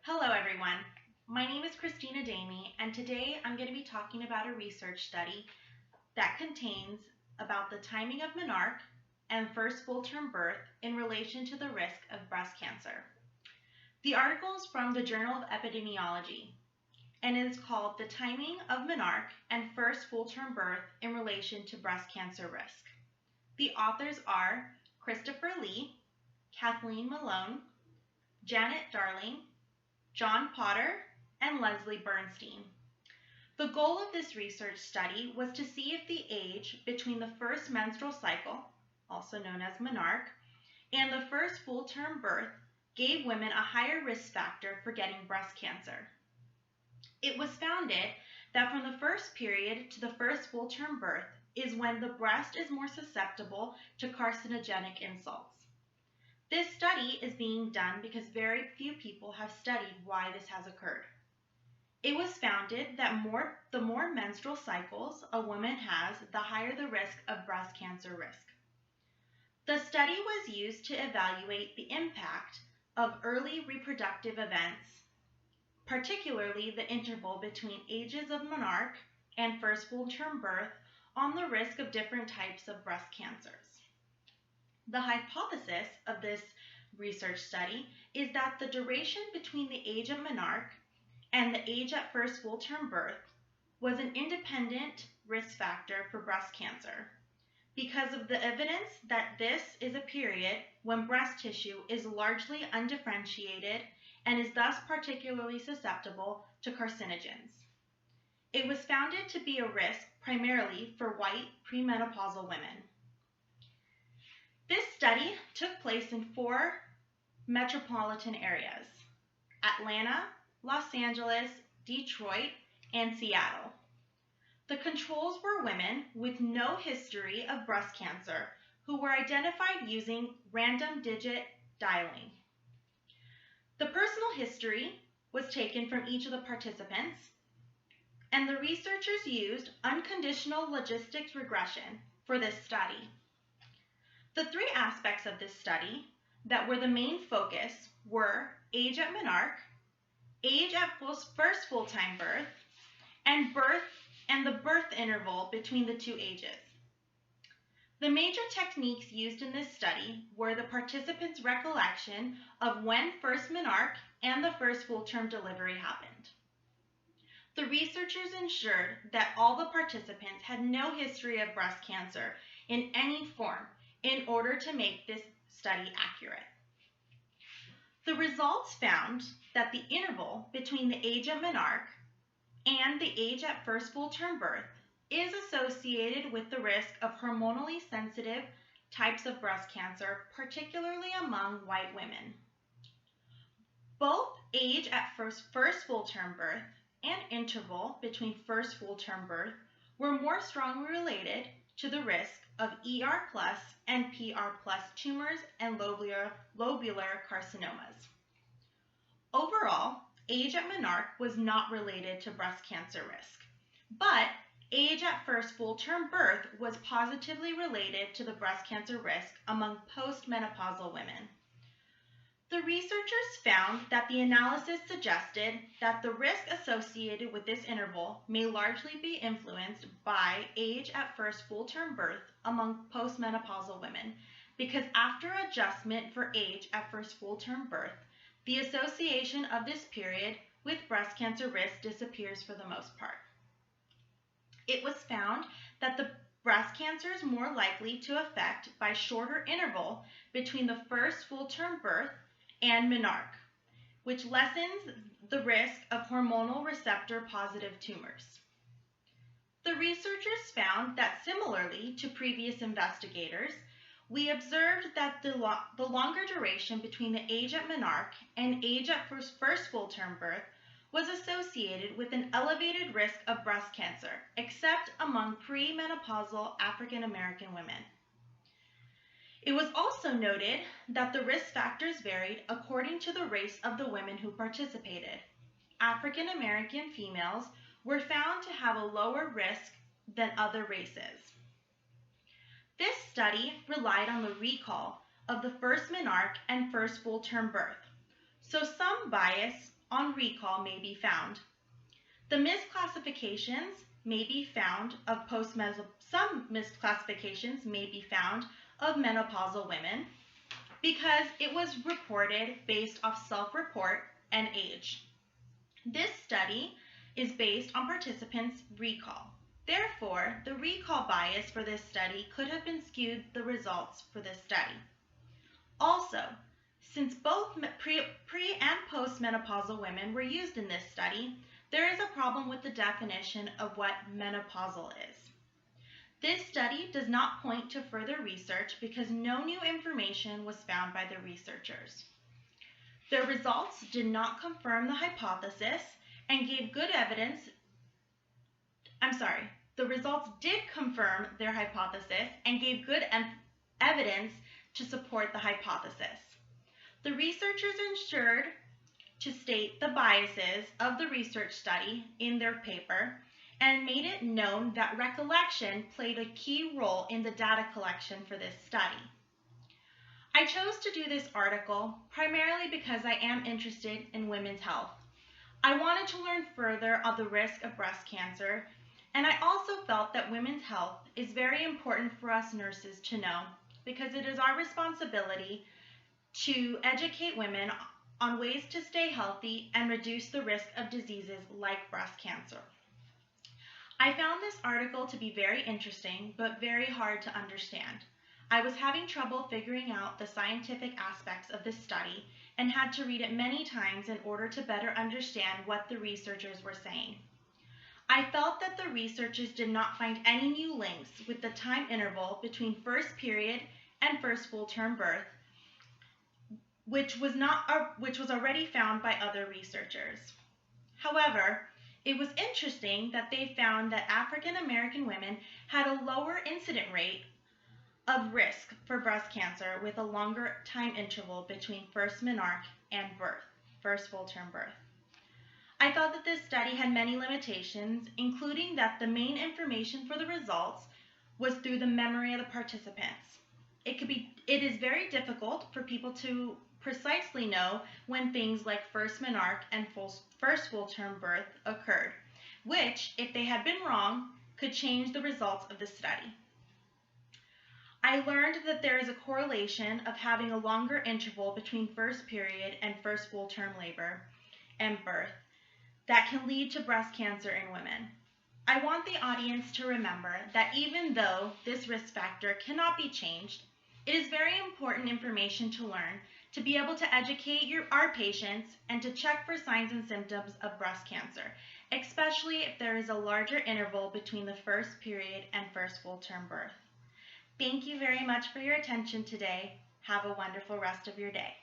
Hello everyone, my name is Christina Damey and today I'm going to be talking about a research study that contains about the timing of menarche and first full-term birth in relation to the risk of breast cancer. The article is from the Journal of Epidemiology and is called The Timing of Menarche and First Full-Term Birth in Relation to Breast Cancer Risk. The authors are Christopher Lee, Kathleen Malone, Janet Darling, John Potter, and Leslie Bernstein. The goal of this research study was to see if the age between the first menstrual cycle, also known as menarche, and the first full-term birth gave women a higher risk factor for getting breast cancer. It was found that from the first period to the first full-term birth is when the breast is more susceptible to carcinogenic insults. This study is being done because very few people have studied why this has occurred. It was found that the more menstrual cycles a woman has, the higher the risk of breast cancer risk. The study was used to evaluate the impact of early reproductive events, particularly the interval between ages of menarche and first full-term birth, on the risk of different types of breast cancers. The hypothesis of this research study is that the duration between the age of menarche and the age at first full-term birth was an independent risk factor for breast cancer because of the evidence that this is a period when breast tissue is largely undifferentiated and is thus particularly susceptible to carcinogens. It was found to be a risk primarily for white premenopausal women. This study took place in 4 metropolitan areas: Atlanta, Los Angeles, Detroit, and Seattle. The controls were women with no history of breast cancer who were identified using random digit dialing. The personal history was taken from each of the participants, and the researchers used unconditional logistics regression for this study. The 3 aspects of this study that were the main focus were age at menarche, age at first full-time birth, and the birth interval between the 2 ages. The major techniques used in this study were the participants' recollection of when first menarche and the first full-term delivery happened. The researchers ensured that all the participants had no history of breast cancer in any form in order to make this study accurate. The results found that the interval between the age of menarche and the age at first full-term birth is associated with the risk of hormonally sensitive types of breast cancer, particularly among white women. Both age at first full-term birth and interval between first full-term birth were more strongly related to the risk of ER+ and PR+ tumors and lobular carcinomas. Overall, age at menarche was not related to breast cancer risk, but age at first full-term birth was positively related to the breast cancer risk among postmenopausal women. The researchers found that the analysis suggested that the risk associated with this interval may largely be influenced by age at first full-term birth among postmenopausal women, because after adjustment for age at first full-term birth, the association of this period with breast cancer risk disappears for the most part. It was found that the breast cancer is more likely to affect by shorter interval between the first full-term birth and menarche, which lessens the risk of hormonal receptor positive tumors. The researchers found that similarly to previous investigators, we observed that the longer duration between the age at menarche and age at first full-term birth was associated with an elevated risk of breast cancer, except among premenopausal African American women. It was also noted that the risk factors varied according to the race of the women who participated. African American females were found to have a lower risk than other races. This study relied on the recall of the first menarche and first full-term birth, so some bias on recall may be found. The misclassifications may be found of some misclassifications may be found of menopausal women because it was reported based off self-report and age. This study is based on participants' recall. Therefore, the recall bias for this study could have been skewed the results for this study. Also, since both pre- and postmenopausal women were used in this study, there is a problem with the definition of what menopausal is. This study does not point to further research because no new information was found by the researchers. Their results did not confirm the hypothesis and gave good evidence. The results did confirm their hypothesis and gave good evidence to support the hypothesis. The researchers ensured to state the biases of the research study in their paper and made it known that recollection played a key role in the data collection for this study. I chose to do this article primarily because I am interested in women's health. I wanted to learn further on the risk of breast cancer, and I also felt that women's health is very important for us nurses to know because it is our responsibility to educate women on ways to stay healthy and reduce the risk of diseases like breast cancer. I found this article to be very interesting, but very hard to understand. I was having trouble figuring out the scientific aspects of this study and had to read it many times in order to better understand what the researchers were saying. I felt that the researchers did not find any new links with the time interval between first period and first full-term birth, which was already found by other researchers. However, it was interesting that they found that African American women had a lower incident rate of risk for breast cancer with a longer time interval between first menarche and birth, first full-term birth. I thought that this study had many limitations, including that the main information for the results was through the memory of the participants. It is very difficult for people to precisely know when things like first menarche and first full-term birth occurred, which, if they had been wrong, could change the results of the study. I learned that there is a correlation of having a longer interval between first period and first full-term labor and birth that can lead to breast cancer in women. I want the audience to remember that even though this risk factor cannot be changed, it is very important information to learn to be able to educate our patients and to check for signs and symptoms of breast cancer, especially if there is a larger interval between the first period and first full-term birth. Thank you very much for your attention today. Have a wonderful rest of your day.